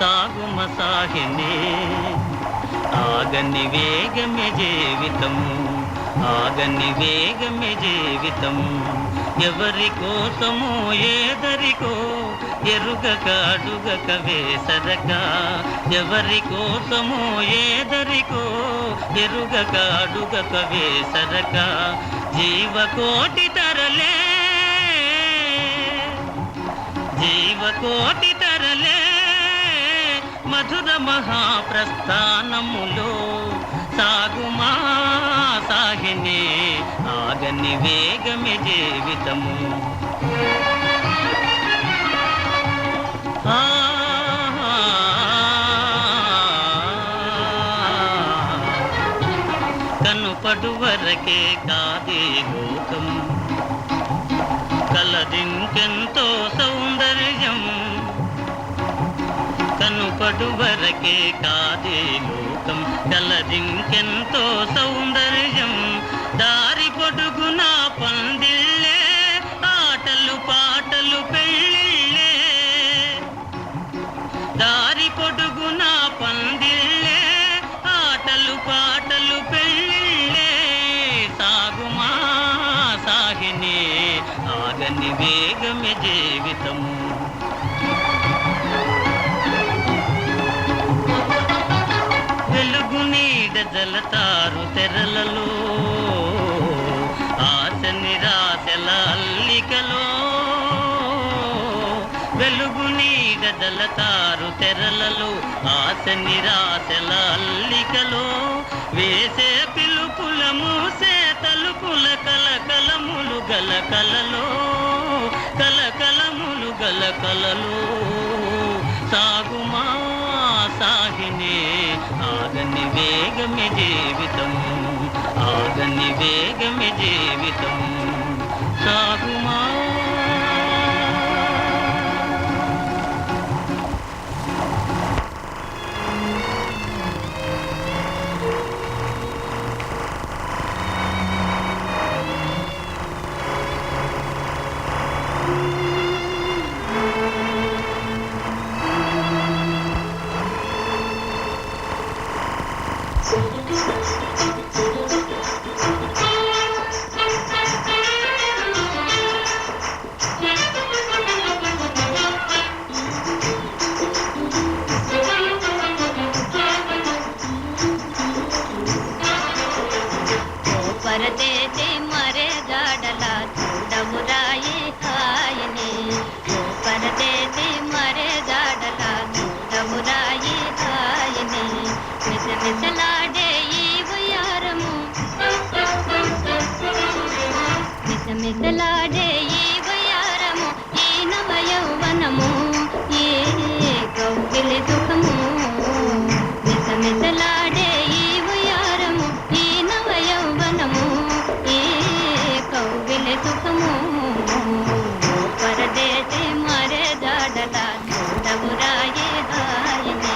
సాగుమ సాహిని ఆగని వేగమే జీవితము ఆగని వేగమే జీవితము ఎవరి కోసమో ఏదరికో ఎరుగక అడుగక వేసరక ఎవరి కోసమో ఏదరికో ఎరుగక అడుగక వేసరక జీవకోటి తరలే జీవకోటి తరలే మధుర మహాప్రస్థానములో సాగుమా సాగిని ఆగని వేగమే జీవితము కనుపడు వరకే కాదే లోకం కలదింకెంతో సౌందర్యం కనుపడు వరకే కాదే లోకం కలదింకెంతో సౌందర్యం దారి పొడుగున పందిళ్ళే ఆటలు పాటలు పెళ్ళిళ్ళే దారి పొడుగున పందిళ్ళే ఆటలు పాటలు పెళ్ళిళ్ళే సాగుమా సాగిని ఆగని వేగమే జీవితము వెలుగు నీడ జలతారు తెరలలో ఆశ నిరాశల అల్లికలో వెలుగు నీడ జలతారు తెరలలో ఆశ నిరాశల అల్లికలో వేసే పిలుపుల మూసే తలుపుల కలకలములు గల కలలో కలకలములు గల కలలో సాగుమా సాగిని ఆగని వేగమే జీవితము ఆగని వేగమే జీవితము సాగుమా పరదేశి మరే జాడలా చూడమురాయి హాయిని పరదేశి మరే జాడలా చూడమురాయి హాయిని మిసమిసలాడే ఈ ఉయ్యారము మిసమిసలాడే ఈ ఉయ్యారము ఈ నవ యౌవనము ఈ కౌగిలి సుఖము మిసమిసలాడే ఈ ఉయ్యారము ఈ నవ యౌవనము ఈ కౌగిలి సుఖము పరదేశి మరే జాడలా చూడమురాయి హాయిని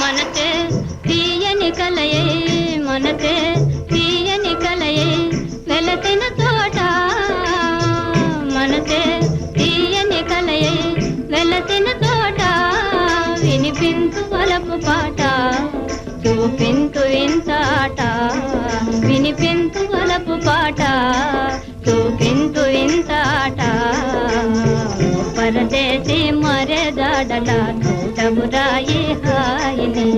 మనసే తీయని కలయే మనసే తీయని కలయే వెలసిన తోట మనసే తీయని కలయే వెలసిన తోట వినిపించు వలపు పాట చూపించు ఇంతాట వినిపించు వలపు పాట చూపించు ఇంతాట పరదేశి మరే జాడలా చూడమురాయి హాయిని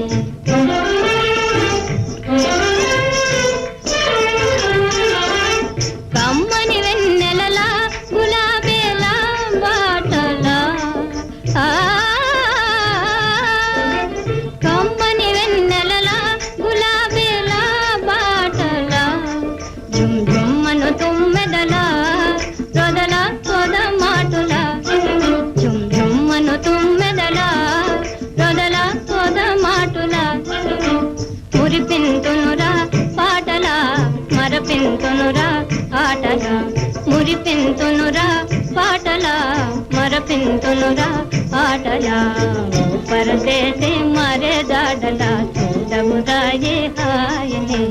కమ్మని వెన్నెలలా గులాబీలా బాటలా కమ్మని వెన్నెలలా గులాబీలా బాటలా జుమ్ జుమ్మను తుమ్మెదలా రొదల సొద మాటులా జుమ్ జుమ్మను తుమ్మెదలా రొదల సొద మాటులా మురిపింతునురా పాటలా మరపింతునురా ఆటలా మురిపింతునురా పాటలా మరపింతునురా ఆటలా పరదేశి మరే జాడలా చూడమురాయి హాయిని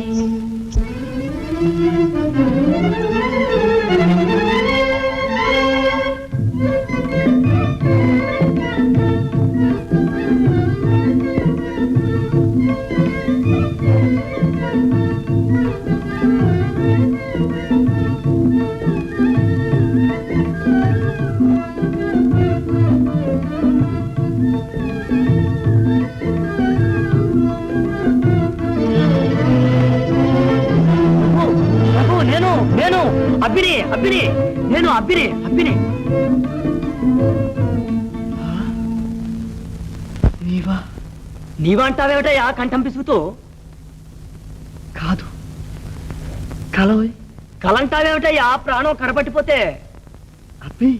అవును అబ్బినే అబ్బినే. నీవా? నీవా అంటావేమిటయ్యా కంఠం పిసుగుతూ? కాదు, కలవై. కలంటావేమిటయ్యా ప్రాణం కనబట్టిపోతే? అబ్బి,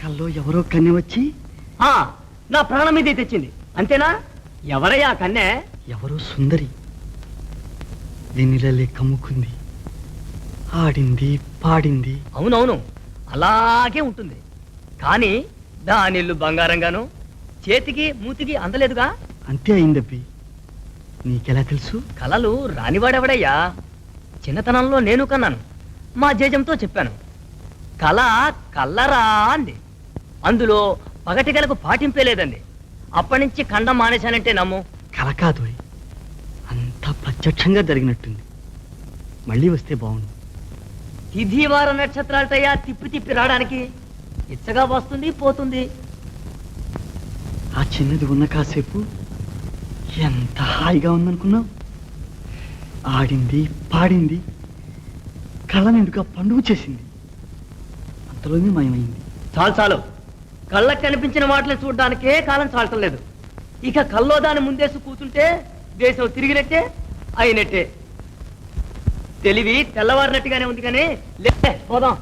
కల్లో ఎవరో కన్నె వచ్చి ఆ, నా ప్రాణం మీదే తెచ్చింది అంతేనా? ఎవరయ్యా కన్నే? ఎవరో సుందరి వెన్నెలలే కమ్ముకుంది, ఆడింది పాడింది. అవునవును అలాగే ఉంటుంది, కానీ దానిల్లు బంగారంగాను చేతికి మూతికి అందలేదుగా. అంతే అయిందబ్బి. నీకెలా తెలుసు? కలలు రానివాడెవడయ్యా? చిన్నతనంలో నేను కన్నాను, మా జేజంతో చెప్పాను. కళ కల్లరా అంది, అందులో పగటి కలకు పాటింపే లేదండి. అప్పటి నుంచి ఖండం మానేశానంటే నమ్ము. కల కాదు, అంతా ప్రత్యక్షంగా జరిగినట్టుంది. మళ్ళీ వస్తే బాగుండు. తిథివార నక్షత్రాలటయ్యా తిప్పి తిప్పి రావడానికి. ఇచ్చగా వస్తుంది పోతుంది. ఆ చిన్నది ఉన్న కాసేపు ఎంత హాయిగా ఉందనుకున్నావు. ఆడింది పాడింది, కళ్ళ నిండుగా పండుగ చేసింది, అంతలోనే మాయమైంది. చాలు చాలు, కళ్ళకు కనిపించిన వాటిని చూడడానికే కాలం చాలటం లేదు. ఇక కల్లో దాన్ని ముందేసి కూర్చుంటే దేశం తిరిగినట్టే అయినట్టే. తెలివి తెల్లవారినట్టుగానే ఉంది, కానీ లే పోదాం.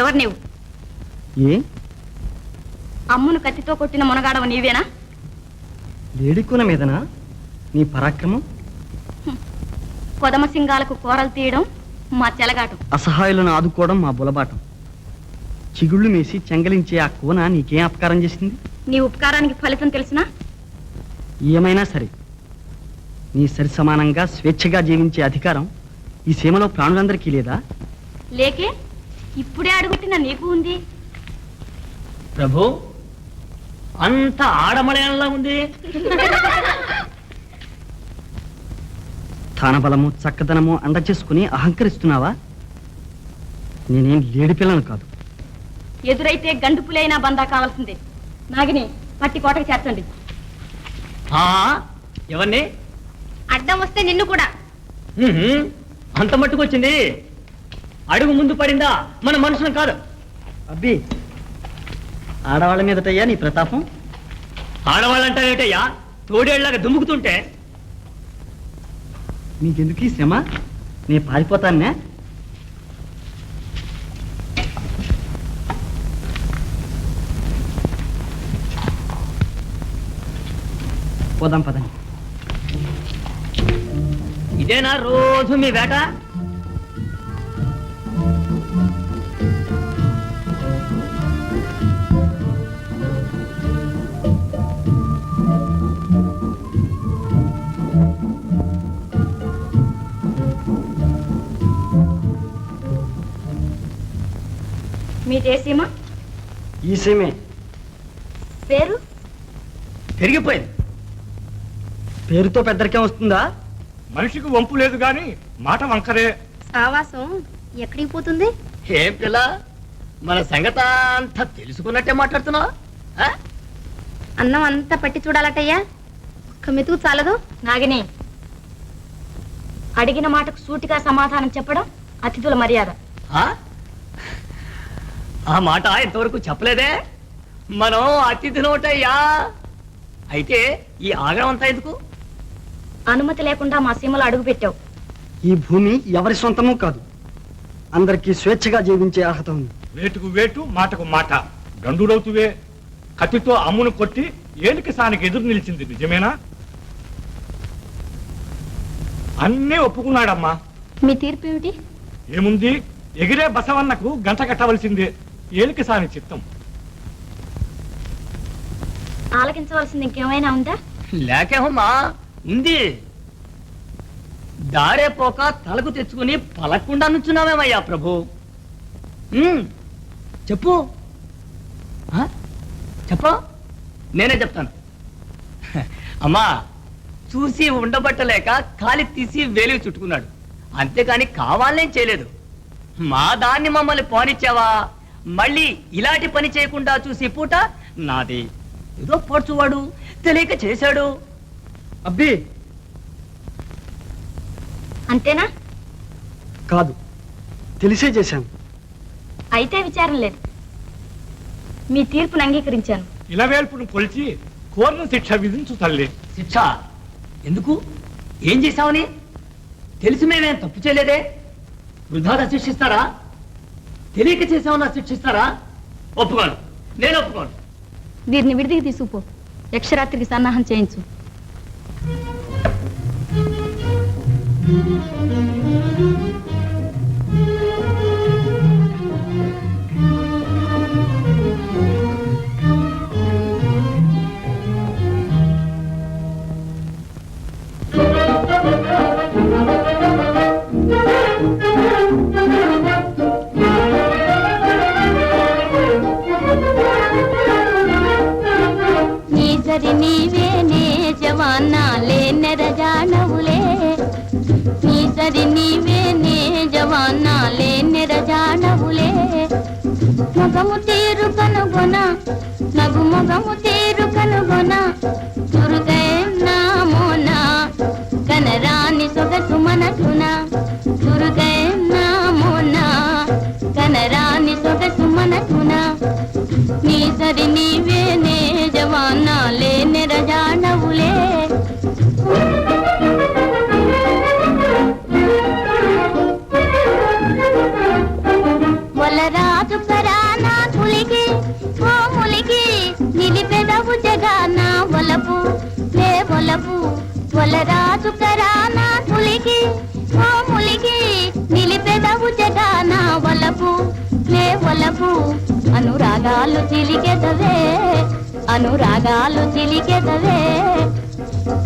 ఎవరు నీవు? ఏ అమ్మును కత్తితో కొట్టిన మునగాడవ నీవేనా? లేడికొన మీదనా నీ పరాక్రమం? కొదమ సింగాలకు కూరలు తీయడం మా చెలగాటం. అసహాయులను ఆదుకోవడం మా బులబాటం. చిగుళ్ళు మేసి చెంగలించే ఆ కోన నీకేం అపకారం చేసింది? నీ ఉపకారానికి ఫలితం తెలిసినా? ఏమైనా సరే, నీ సరి సమానంగా స్వేచ్ఛగా జీవించే అధికారం ఈ సీమలో ప్రాణులందరికీ లేదా? లేకే ఇప్పుడే అడుగుతున్న నీకు ఉంది. ప్రభు, అంత ఆడమళయంలా ఉంది. స్థానబలము చక్కదనము అండ చేసుకుని అహంకరిస్తున్నావా? నేనేం లేడి పిల్లను కాదు. ఎదురైతే గండు పులైనా బందా కావాల్సిందే. నాగిని పట్టి కోటకు చేర్చండి. ఆ, ఎవరిని? అడ్డం వస్తే నిన్ను కూడా. అంత మట్టుకొచ్చింది. అడుగు ముందు పడిందా మన మనుషులం కాదు. అబ్బి, ఆడవాళ్ళ మీదటయ్యా నీ ప్రతాపం? ఆడవాళ్ళంటారేటయ్యా తోడేళ్లాగా దుమ్ముకుతుంటే? నీకెందుకు ఈ శ్రమ? నేను పారిపోతానే. పోదాం పదండి. ఇదేనా రోజు మీ వేట? మీ దేశీమా? ఈ సీమే. పేరు? పెరిగిపోయింది. పేరుతో పెద్దరికం వస్తుందా? మనిషికి వంపు లేదు గాని మాట వంకరే. సావాసం ఎక్కడికి పోతుంది? ఏం పిల్ల, మన సంగత అంతా తెలుసుకున్నట్టే మాట్లాడుతున్నావు. అన్నం అంతా పట్టి చూడాలటయ్యా, ఒక్క మెతుకు చాలదు. నాగిని, అడిగిన మాటకు సూటిగా సమాధానం చెప్పడం అతిథుల మర్యాద. ఆ మాట ఇంతవరకు చెప్పలేదే. మనం అతిథి నోటయ్యా. అయితే ఈ ఆగ్రహం అంతా ఎందుకు? అనుమతి లేకుండా మా సీమలో అడుగు పెట్టావు. ఈ భూమి ఎవరి సొంతము కాదు, అందరికీ స్వేచ్ఛగా జీవించే అర్హత ఉంది. వేటుకు వేటు మాటకు మాట. గండురవుతువే కత్తితో అమ్మును కొట్టి ఏలికి సానికి ఎదురు నిలిచింది నిజమేనా? అన్నీ ఒప్పుకున్నాడమ్మా. మీ తీర్పు ఏమిటి? ఏముంది, ఎగిరే బసవన్నకు గంట కట్టవలసిందే. ఏలికి సాని చిత్తం. ఆలకించవలసింది ఇంకేమైనా ఉందా? లేకేమమ్మా, ఉంది. దారే పోక తలకు తెచ్చుకుని పలకుండా నుంచున్నామేమయ్యా ప్రభు. చెప్పు చెప్పు, నేనే చెప్తాను. అమ్మా, చూసి ఉండబట్టలేక కాలి తీసి వేలికి చుట్టుకున్నాడు, అంతేకాని కావాలనేం చేయలేదు. మా దాన్ని మమ్మల్ని పోనిచ్చావా, మళ్ళీ ఇలాంటి పని చేయకుండా చూసి పూట నాది. ఏదో పడుచువాడు తెలియక చేశాడు. అబ్బి, అంతేనా? కాదు, తెలిసే చేశాను. అయితే విచారం లేదు, మీ తీర్పును అంగీకరించాను. ఇలవేల్పును కొలిచి కోరిన శిక్ష విధించు తల్లి. శిక్ష ఎందుకు? ఏం చేశావని? తెలిసి మేమేం తప్పు చేయలేదే. వృధాగా శిక్షిస్తారా? తెలియక చేశామన్నా శిక్షిస్తారా? ఒప్పుకోను, నేను ఒప్పుకోను. వీరిని విడిదికి తీసుకుపో, యక్షరాత్రికి సన్నాహం చేయించు. నీవే నే జవానా లే నెరజానవులే, నీసరి నీవే నే జవానా లే నెరజానవులే. మొగము తీరు కనుగొన, నగు మొగము తీరు కనుగొన, దుర్గైనా మోనా కనరాని సొగసు మనసున, దుర్గైనా మోనా కనరాని సొగసు మనసున. నీసరి నీవే నే జవానా లే నెరజానవులే. వలరాజు కరానా కులికి ఓ ములికి, నిలిపెదవు జగానా వలపు లే వలపు. వలరాజు కరానా కులికి ఓ ములికి, నిలిపెదవు జగానా వలపు లే వలపు. అనురాగాలు చిలికెదవే, అనురాగాలు చిలికెదవే.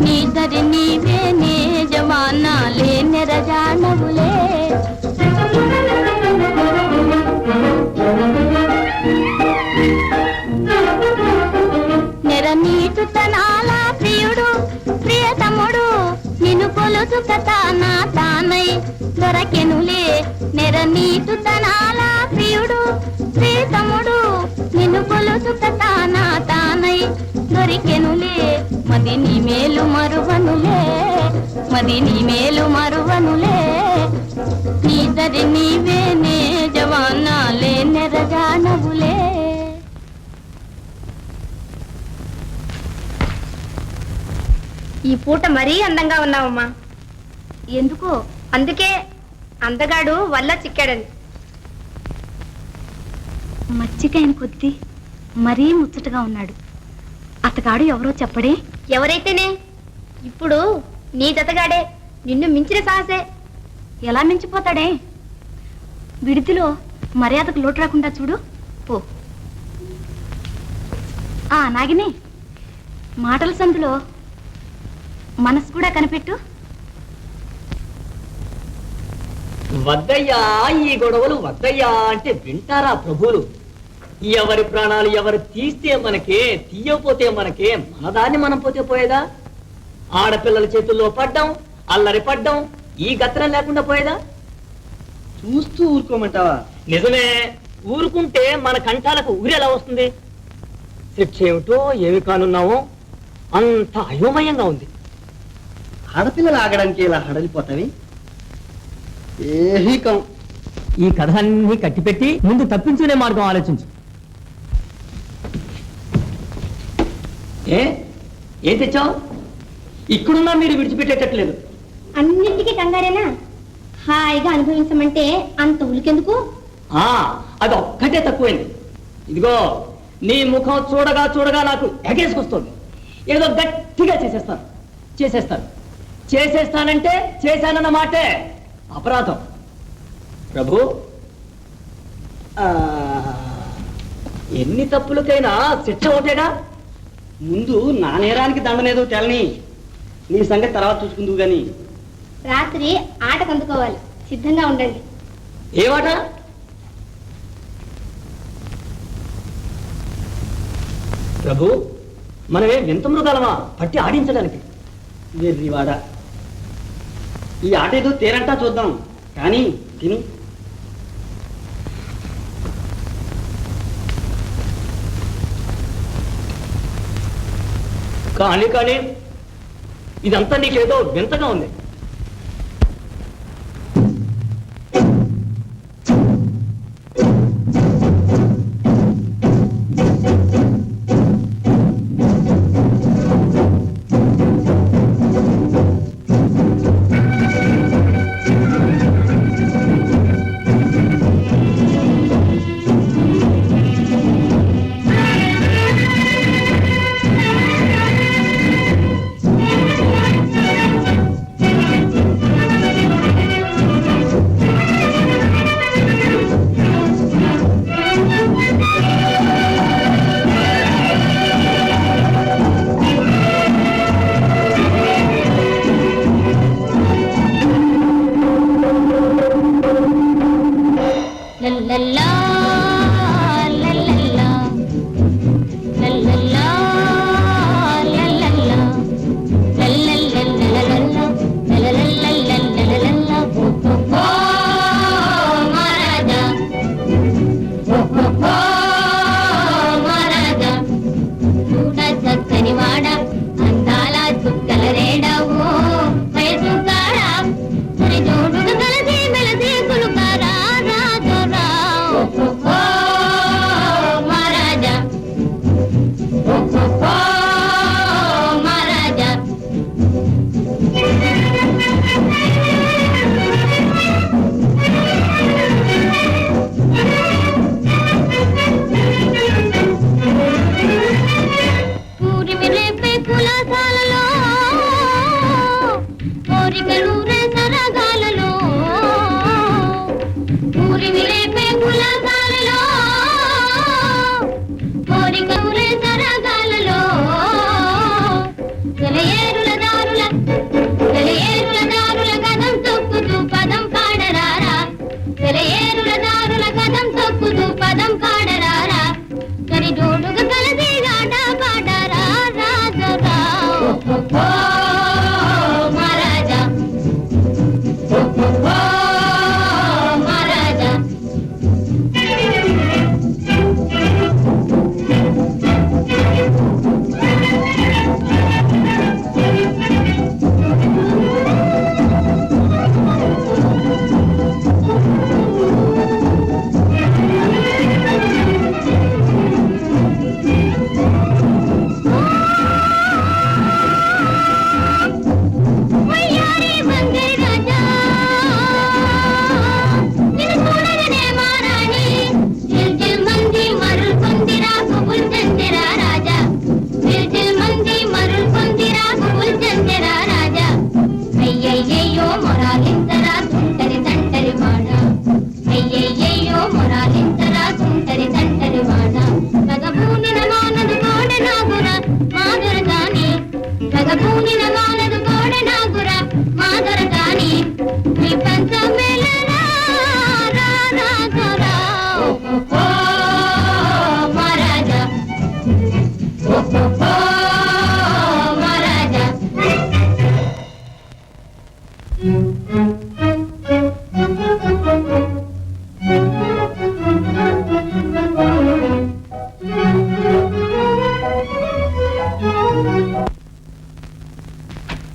నీసరి నీవే నే జవానా లే నెరజానవులే. నెర నీటు తనాల ప్రియుడు ప్రియతముడు, నిన్ను కొలుసు కథానా తానై దొరకెనులే. నెర నీటు తనాల ప్రియుడు ప్రియతముడు, నిన్ను కొలుసు కథానా తానై దొరికెనులే. మది నీ మేలు మరువనులే, మది నీ మేలు మరువనులే. నీసరి నీవే నే జవానా లే నెరజానవులే. ఈ పూట మరీ అందంగా ఉన్నావమ్మా. ఎందుకు? అందుకే, అందగాడు వల్ల చిక్కాడని. మచ్చికైన కొద్ది మరీ ముచ్చటగా ఉన్నాడు. అతగాడు ఎవరో చెప్పడే? ఎవరైతేనే, ఇప్పుడు నీ జతగాడే, నిన్ను మించిన సాహసే. ఎలా మించిపోతాడే? విడిదిలో మర్యాదకు లోటు రాకుండా చూడు పో. నాగిని, మాటల సందులో మనసు కూడా కనిపెట్టు. వద్దయ్యా, ఈ గొడవలు వద్దయ్యా అంటే వింటారా ప్రభువులు? ఎవరి ప్రాణాలు ఎవరు తీస్తే మనకే, తీయకపోతే మనకే, మన దాన్ని మనం పోతే పోయేదా? ఆడపిల్లల చేతుల్లో పడ్డాం, అల్లరిపడ్డం ఈ గత్తరం లేకుండా పోయేదా? చూస్తూ ఊరుకోమంటావా? నిజమే, ఊరుకుంటే మన కంఠాలకు ఊరి ఎలా వస్తుంది? శిక్ష ఏమిటో ఏమి కానున్నామో అంత అయోమయంగా ఉంది. ఆడపిల్లలు ఆగడానికి ఇలా హడలిపోతావి? ఏహీకం. ఈ కథలన్నీ కట్టిపెట్టి ముందు తప్పించుకునే మార్గం ఆలోచించు. ఏం తెచ్చావు? ఇక్కడున్నా మీరు విడిచిపెట్టేటట్లేదు. అన్నింటికి కంగారేనా? హాయిగా అనుభవించమంటే అంత ఉలికెందుకు? అది ఒక్కటే తక్కువైంది. ఇదిగో నీ ముఖం చూడగా చూడగా నాకు ఎగేసుకొస్తుంది. ఏదో గట్టిగా చేసేస్తానంటే చేశానన్న మాటే అపరాధం. ప్రభు, ఎన్ని తప్పులకైనా శిక్ష ఒకటేగా. ముందు నా నేరానికి దండనేదో తెలని, నీ సంగతి తర్వాత చూసుకుందువు గాని. రాత్రి ఆటకు అందుకోవాలి, సిద్ధంగా ఉండండి. ఏమాట? ప్రభు, మనమే వింత మృగాలమా పట్టి ఆడించడానికి? వెర్రివాడ, ఈ ఆట ఏదో తేరంటా చూద్దాం కానీ తిని. కానీ ఇదంతా నీకేదో వింతగా ఉంది.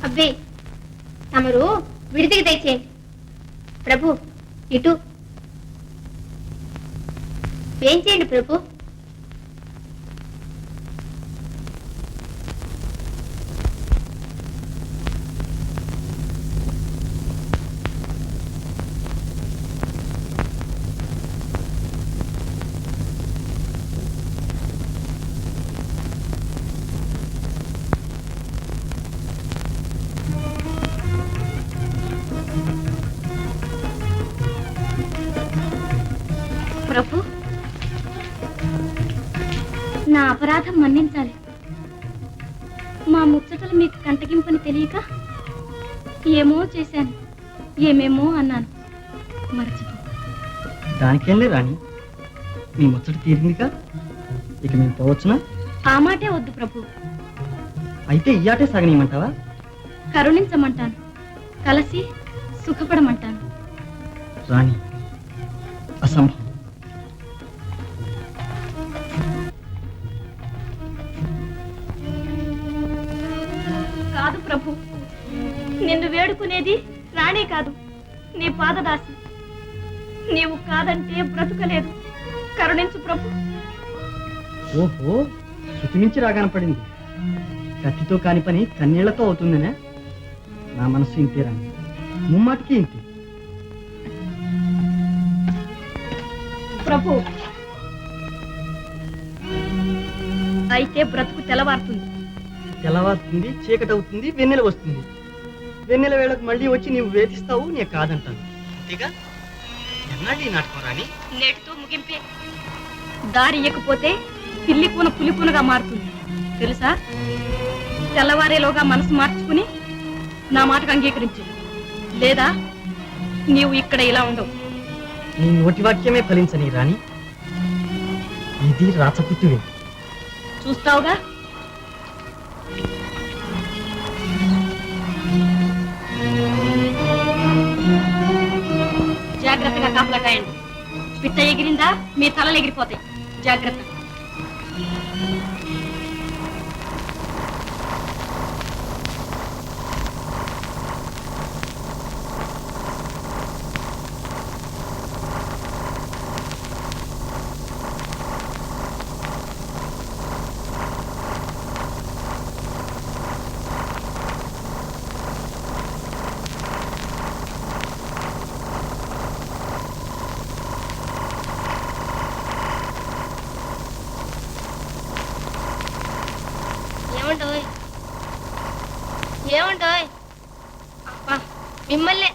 అబ్బే తమరు విడిదికి తెచ్చేయండి. ప్రభు ఇటు ఏం చేయండి ప్రభు. ప్రభు నా అపరాధం మన్నించాలి. మా ముచ్చటలు మీకు కంటగింపని తెలియక ఏమో చేశాను, ఏమేమో అన్నాను. మర్చిపో. దానికేం లేదు రాణి, మీ ముచ్చట తీరిందిగా, ఇక మేము పోవచ్చునా? ఆ మాటే వద్దు ప్రభు. అయితే ఈ ఆటే సాగనీయమంటావా? కరుణించమంటాను, కలిసి సుఖపడమంటాను. రాణి, అసంభవం. కాదు ప్రభు, నిన్ను వేడుకునేది రాణి కాదు, నీ పాదదాసి. నీవు కాదంటే బ్రతుకలేదు. కరుణించు ప్రభు. ఓహో, శృతిమించి రాగాన పడింది. కత్తితో కాని పని కన్నీళ్లతో అవుతుందనే? నా మనసు ఇంతే రాణి, ముమ్మాటికి ఇంతే. ప్రభు అయితే బ్రతుకు తెల్లవారుతుంది. తెల్లవారుతుంది, చీకటి అవుతుంది, వెన్నెల వస్తుంది. వెన్నెల వేళకు మళ్ళీ వచ్చి నీవు వేధిస్తావు, నేను కాదంటాను. అంతేగా? ఎన్నాళ్ళు ఈ నాటకం రాణి? నేటితో ముగింపే. దారి ఇయ్యకపోతే పిల్లి కూన పులి కూనగా మారుతుంది తెలుసా? తెల్లవారేలోగా మనసు మార్చుకుని నా మాటకు అంగీకరించు, లేదా నీవు ఇక్కడ ఇలా ఉండవు. నీ నోటి వాక్యమే ఫలించని రాణి, ఇది రాచపుత్తువే. చూస్తావుగా. జాగ్రత్తగా కాపలా కాయండి. పిట్ట ఎగిరిందా మీ తలలు ఎగిరిపోతాయి. జాగ్రత్త. ఏమంటాయ్ మిమ్మల్ని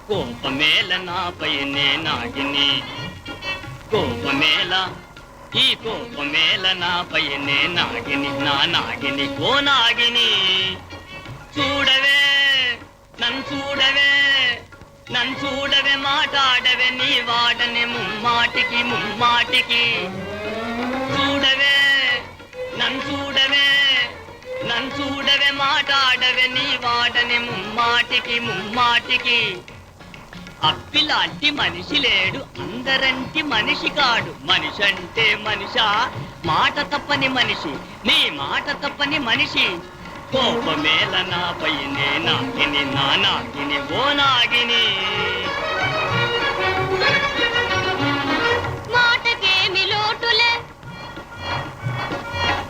కోపమేల నాపై నాగిని, కోపమేల ఈ కోపమేల నాపై నాగిని, నా నాగిని ఓ నాగిని. చూడవే నన్ను చూడవే, నన్ను చూడవే, మాట్లాడవే నీ వాడనే ముమ్మాటికి ముమ్మాటికి. చూడవే నన్ను చూడవే, నన్ను చూడవే, మాట్లాడవే నీ వాడనే ముమ్మాటికి ముమ్మాటికి. అప్పిలాంటి మనిషి లేడు, అందరంటి మనిషి కాడు. మనిషి అంటే మనిషా, మాట తప్పని మనిషి, నీ మాట తప్పని మనిషి. కోపమేల నాపై నాగిని, నా నాగిని ఓ నాగిని. మాటకేమి లోటులే,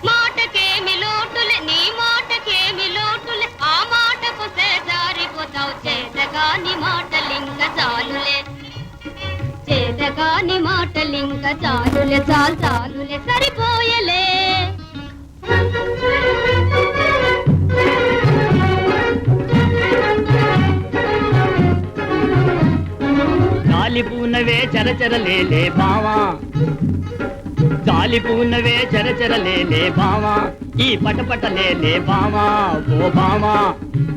మాటకేమి లోటులే, నీ మాటకేమి లోటులే. ఆ మాటకు జారిపోతావు. చేతగాని మాటలింక చాలులే, చేతగాని మాటలింక చాలులే, చాలు చాలులే, సరిపోయలే. జాలిపూనవే చరచరలేలే బావా, జాలిపూనవే చరచరలేలే బావా, ఈ పటపటలేలే బావా ఓ బావా.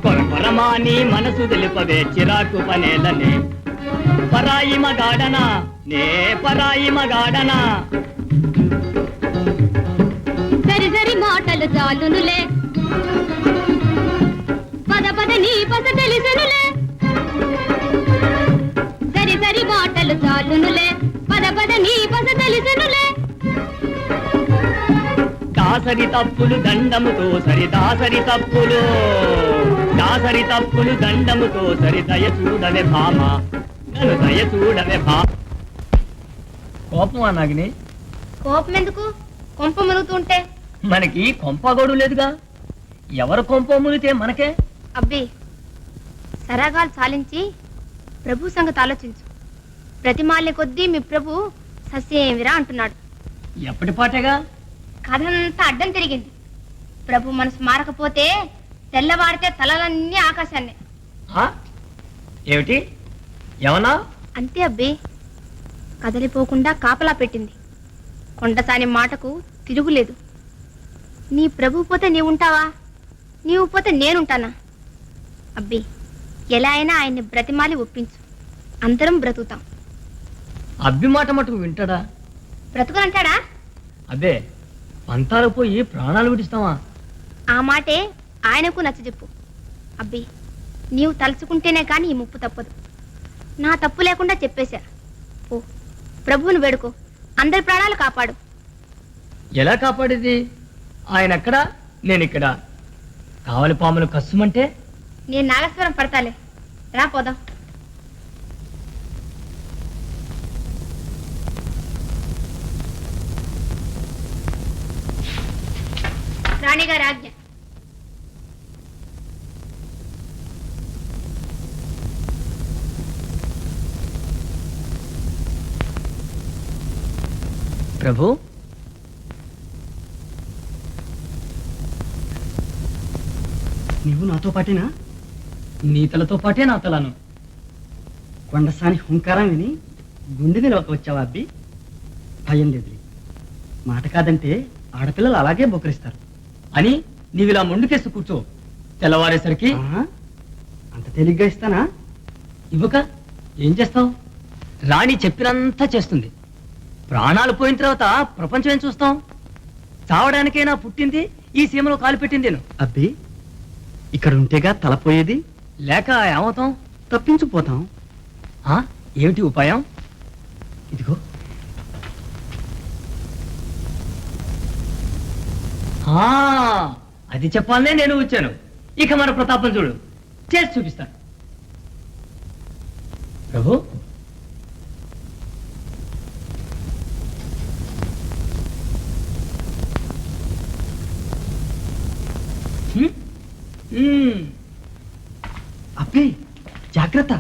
కొరకొర మనమా నీ మనసు తెలుపవే చిరాకు పనేలనే పరాయి మగాడనా నే పరాయి మగాడనా సరి సరి మాటలు చాలునులే పద పద నీ పద తెలుసునులే సరి సరి మాటలు చాలునులే పద పద నీ పద తెలుసునులే దాసరి తప్పులు దండముతో సరి దాసరి తప్పులు దండముతో సరి దయ చూడవే భామ నన్ను దయ చూడవే భామ కోపమా నాగిని? కోపం ఎందుకు? కొంప మురుగుతుంటే. మనకి కొంపగోడు లేదుగా. ఎవరు కొంప మునిగితే మనకే. అబ్బే, సరాగాలు చాలించి ప్రభు సంగతి ఆలోచించు. ప్రతిమాల్ని కొద్దీ మీ ప్రభు సస్యేమిరా అంటున్నాడు. ఎప్పటి పాటేగా? కథంతా అడ్డం తిరిగింది. ప్రభు మనసు మారకపోతే తెల్లవారితే తలలన్నీ ఆకాశాన్ని. ఏమిటి ఏమన్నా? అంతే అబ్బే, కదలిపోకుండా కాపలా పెట్టింది. కొండసాని మాటకు తిరుగులేదు. నీ ప్రభు పోతే నీవుంటావా? నీవు పోతే నేనుంటానా? అబ్బే, ఎలా అయినా ఆయన్ని బ్రతిమాలి ఒప్పించు. అందరం బ్రతుకుతాం. అబ్బి మాట మటుకు వింటాడా? బ్రతుకునంటాడా? అబ్బే, పంతాలు పోయి ప్రాణాలు విడిస్తావా? ఆ మాటే ఆయనకు నచ్చజెప్పు. అబ్బే, నీవు తలుచుకుంటేనే కాని ఈ ముప్పు తప్పదు. నా తప్పు లేకుండా చెప్పేశా. ఓ, ప్రభువును వేడుకో, అందరి ప్రాణాలు కాపాడు. ఎలా కాపాడేది? ఆయన ఎక్కడా, నేనిక్కడ. కావలి పాములు కస్సుమంటే నేను నాగస్వరం పడతాలే. రా పోదాం. రాణిగారి ఆజ్ఞ. ప్రభు, నీవు నాతో పాటేనా? నీ తలతో పాటే నా తలను. కొండసాని హుంకారం విని గుండె నిలవక వచ్చావా అబ్బి? భయం లేదు. మాట కాదంటే ఆడపిల్లలు అలాగే బొకరిస్తారు అని నీవిలా మొండుకేసి కూర్చో. తెల్లవారేసరికి అంత తేలిగ్గా ఇస్తానా? ఇవ్వక ఏం చేస్తావు? రాణి చెప్పినంతా చేస్తుంది. ప్రాణాలు పోయిన తర్వాత ప్రపంచం ఏం చూస్తాం? చావడానికైనా పుట్టింది, ఈ సీమలో కాలు పెట్టింది నేను. అబ్బి, ఇక్కడ ఉంటేగా తలపోయేది. లేక ఏమవుతాం? తప్పించుకుపోతాం. ఏమిటి ఉపాయం? ఇదిగో. అది చెప్పాలనే నేను వచ్చాను. ఇక మన ప్రతాపం చూడు, చేసి చూపిస్తాను. ప్రభు, అబ్బే, జాగ్రత్త.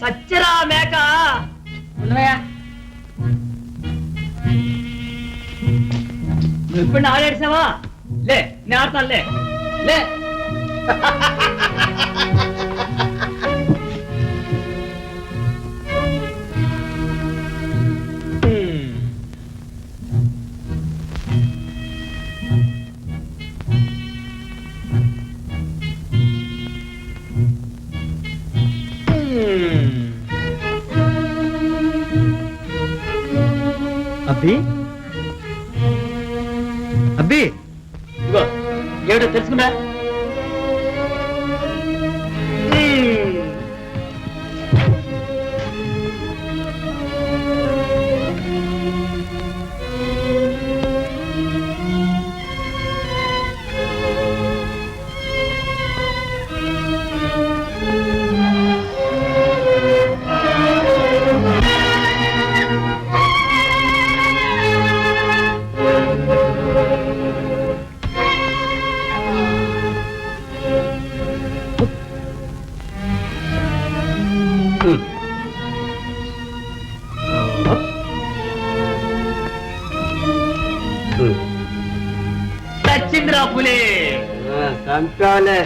సచ్చరా మేక. నువ్వు ఇప్పుడు ఆడాడిసావా? లే, నేను ఆడతాను. లే లే. అబ్బి, అబ్బి, ఇగో ఏమిటో తెలుసుకున్నా? చంద్రా పులే చంపాలే.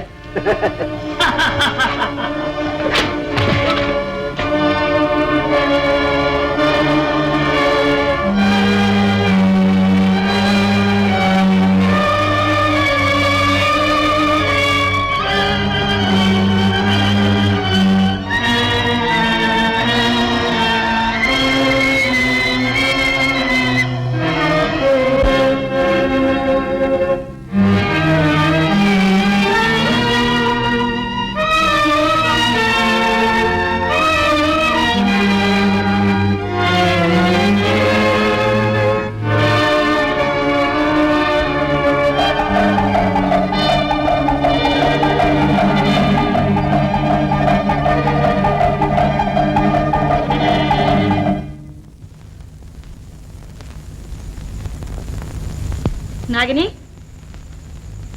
నాగిని,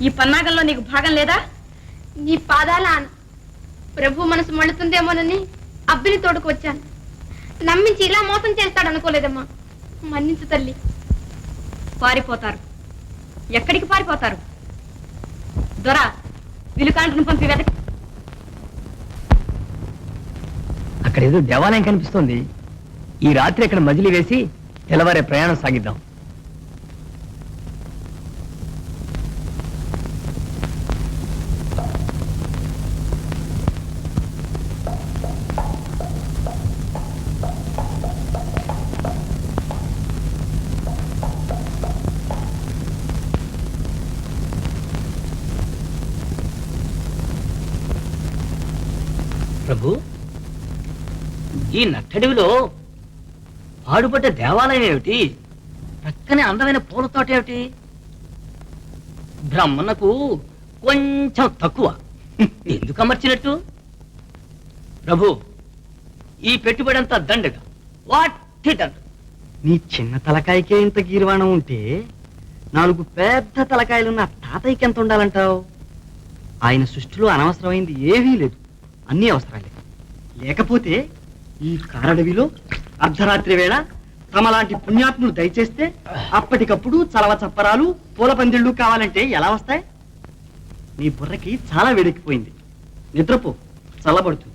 ఈ పన్నాగంలో నీకు భాగం లేదా? నీ పాదాల ప్రభు మనసు మండుతుందేమోనని అబ్బిని తోడుకు వచ్చాను. నమ్మించి ఇలా మోసం చేస్తాడు అనుకోలేదమ్మా. మన్నించు తల్లి. పారిపోతారు. ఎక్కడికి పారిపోతారు? దొరా, విలుకాంటను పంపి వెతకి. అక్కడ ఏదో దేవాలయం కనిపిస్తోంది. ఈ రాత్రి ఇక్కడ మజిలీ వేసి తెల్లవారే ప్రయాణం సాగిద్దాం. ప్రభు, ఈ నట్టడివిలో పాడుపడ్డ దేవాలయం ఏమిటి? ప్రక్కనే అందమైన పూల తోట ఏమిటి? బ్రహ్మణకు కొంచెం తక్కువ. ఎందుకు అమర్చినట్టు? ప్రభు, ఈ పెట్టుబడి అంతా దండగా. వాట్ థిటర్? నీ చిన్న తలకాయకే ఇంత గీర్వాణం ఉంటే 4 పెద్ద తలకాయలున్న తాతయ్యకి ఎంత ఉండాలంటావు? ఆయన సృష్టిలో అనవసరమైంది ఏమీ లేదు, అన్నీ అవసరాలే. లేకపోతే ఈ కారడవిలో అర్ధరాత్రి వేళ తమలాంటి పుణ్యాత్ములు దయచేస్తే అప్పటికప్పుడు చలవ చప్పరాలు పూల పందిళ్ళు కావాలంటే ఎలా వస్తాయి? నీ బుర్రకి చాలా వేడెక్కిపోయింది. నిద్రపో, చల్లబడుతుంది.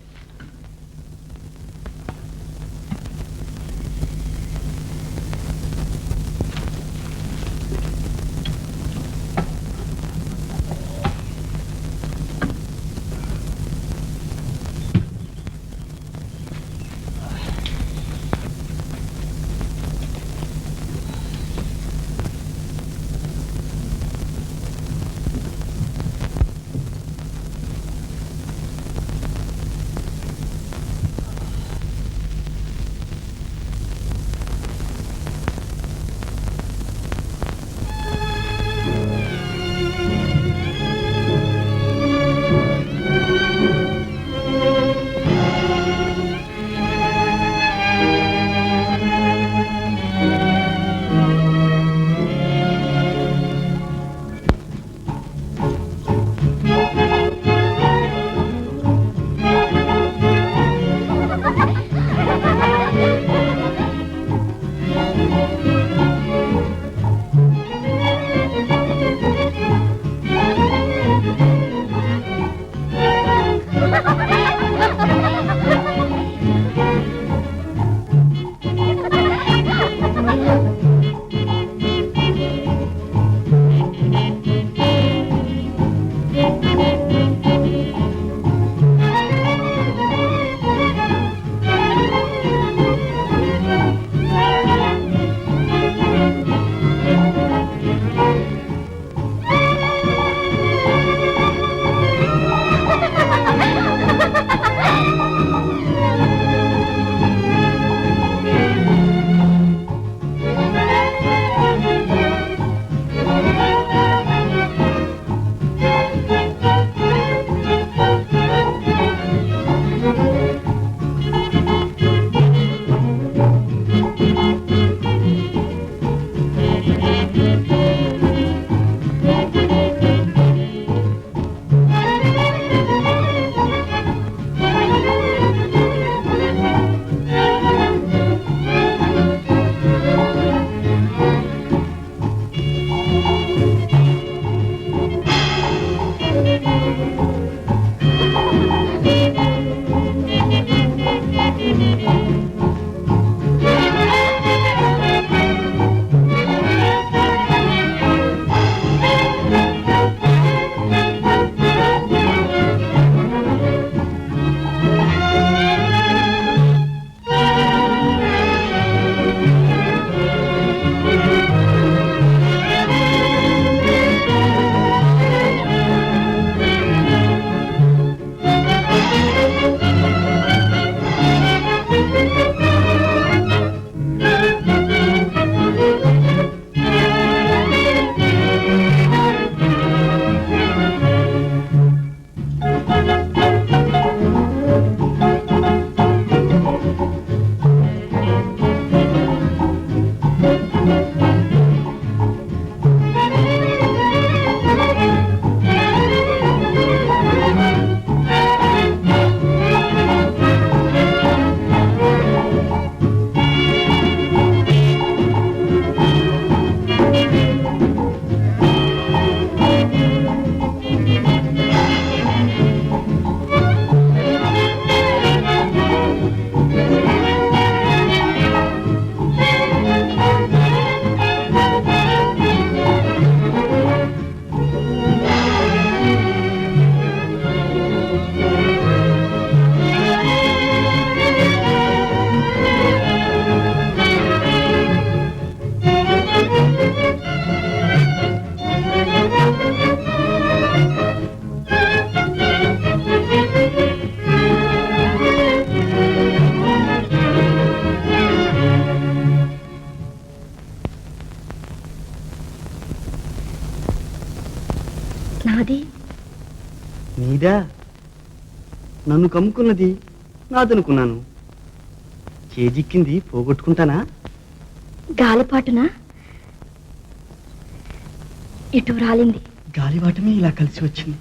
ఇదా నన్ను కమ్ముకున్నది నాదనుకున్నాను. చేజిక్కింది పోగొట్టుకుంటానా? గాలిపాటున ఇటు రాలింది. గాలివాటమే ఇలా కలిసి వచ్చింది.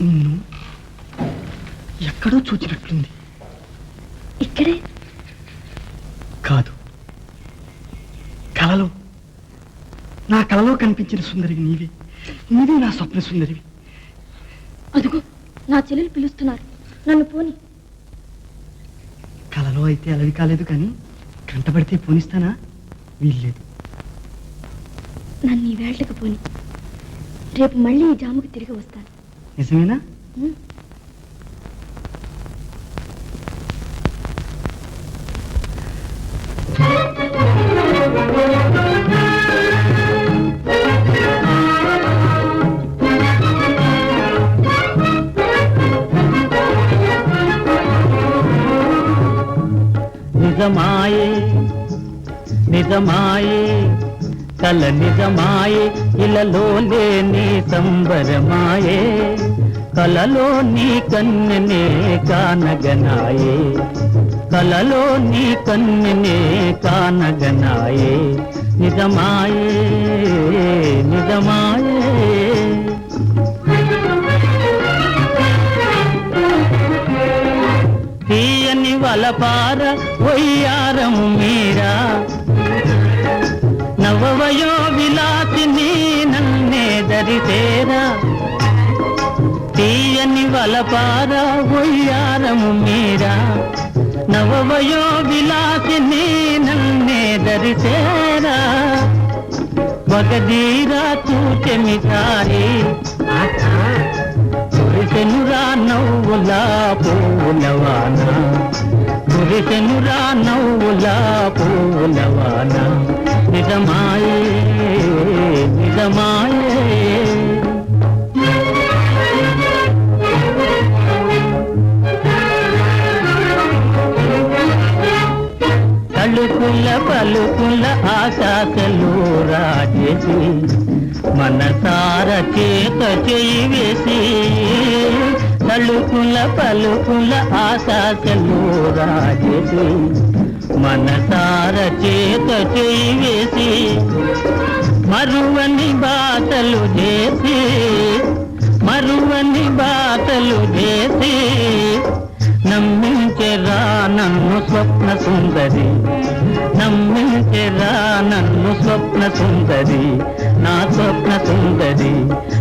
నిన్ను ఎక్కడో చూచినట్లుంది. ఇక్కడే కాదు, కలలో, నా కలలో కనిపించిన సుందరివి నీవే. నీవే నా స్వప్న సుందరివి. అదుగో నా చెల్లెలు పిలుస్తున్నారు, నన్ను పోని. కలలో అయితే అలవి కాలేదు, కానీ కంటపడితే పోనిస్తానా? వీల్లేదు. నన్ను ఈ వేళకు పోని. రేపు మళ్ళీ ఈ జాముకు తిరిగి వస్తాను. నిజమేనా? ఉం? నిజమాయే నిజమాయే కల నిజమాయే, ఇలలో లేని సంబరమాయే, కలలో నీ కన్నెనే కానగనాయే, కలలో నీ కన్నెనే కానగనాయే. నిజమాయే నిజమాయే. తీయని వలపార వయ్యారము మీరా, నవవయో విలాసిని నన్నే దరితేరా. తీయని వలపార వయ్యారము మీరా, నవవయో విలాసిని నన్నే దరితేరా. వగదీరా చూచెమి సారి, కురిసెనురా నవ్వులా పూలవాన, కురిసెనురా నవ్వులా పూలవాన. నిజమాయే నిజమాయే. తలుకుల పలుకుల ఆకాశలు రాజేసి, మనసార చేత చేయి వేసి. తలుకుల పలుకుల ఆకాశలు రాజేసి, మనసార చేత చేయి వేసి. మరువని బాటలు చేసి, మరువని బాటలు చేసి. నమ్మించెరా నన్ను స్వప్న సుందరి, నమ్మించెరా నన్ను స్వప్న సుందరి, నా స్వప్న సుందరి.